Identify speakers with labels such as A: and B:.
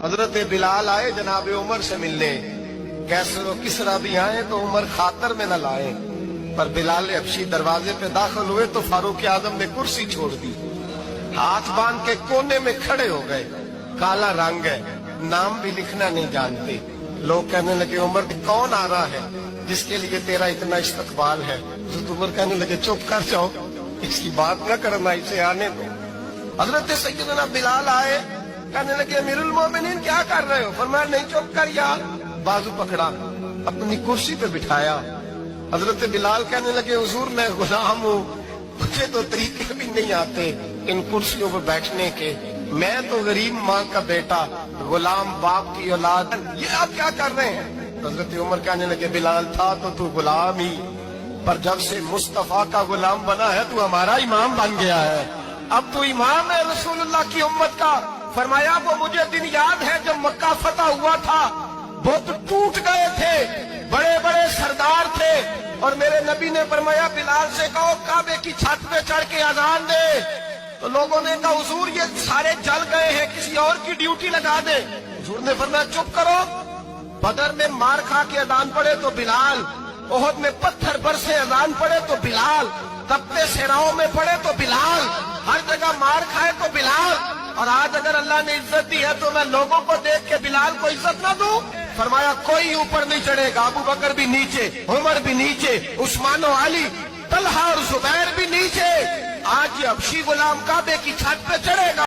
A: حضرت بلال آئے جناب عمر سے ملنے، کیسے وہ کسرا بھی آئے تو عمر خاطر میں نہ لائے، پر بلال حبشی دروازے پہ داخل ہوئے تو فاروق اعظم نے کرسی چھوڑ دی، ہاتھ باندھ کے کونے میں کھڑے ہو گئے، کالا رنگ ہے، نام بھی لکھنا نہیں جانتے۔ لوگ کہنے لگے عمر کون آ رہا ہے جس کے لیے تیرا اتنا استقبال ہے؟ حضرت عمر کہنے لگے چپ کر جاؤ، اس کی بات نہ کرنا، اسے آنے دو۔ حضرت سیدنا بلال آئے، کہنے لگے امیر المومنین کیا کر رہے ہو؟ فرمایا نہیں چپ کر یار، بازو پکڑا، اپنی کرسی پہ بٹھایا۔ حضرت بلال کہنے لگے حضور میں غلام ہوں، مجھے تو طریقے بھی نہیں آتے ان کرسیوں پہ بیٹھنے کے، میں تو غریب ماں کا بیٹا، غلام باپ کی اولاد، یہ آپ کیا کر رہے ہیں؟ حضرت عمر کہنے لگے بلال تھا تو غلام ہی، پر جب سے مصطفیٰ کا غلام بنا ہے تو ہمارا امام بن گیا ہے، اب تو امام ہے رسول اللہ کی امت کا۔ فرمایا وہ مجھے دن یاد ہے جب مکہ فتح ہوا تھا، بت ٹوٹ گئے تھے، بڑے بڑے سردار تھے، اور میرے نبی نے فرمایا بلال سے کہو کعبے کی چھت پہ چڑھ کے اذان دے، تو لوگوں نے کہا حضور یہ سارے جل گئے ہیں، کسی اور کی ڈیوٹی لگا دے۔ حضور نے فرمایا چپ کرو، بدر میں مار کھا کے اذان پڑے تو بلال، احد میں پتھر برسے اذان پڑے تو بلال، تپتے صحراؤں میں پڑے تو بلال، ہر جگہ مار کھائے تو بلال، اور آج اگر اللہ نے عزت دی ہے تو میں لوگوں کو دیکھ کے بلال کو عزت نہ دوں؟ فرمایا کوئی اوپر نہیں چڑھے گا، ابو بکر بھی نیچے، عمر بھی نیچے، عثمان و علی، طلحہ اور زبیر بھی نیچے، آج یہ حبشی غلام کعبے کی چھت پہ چڑھے گا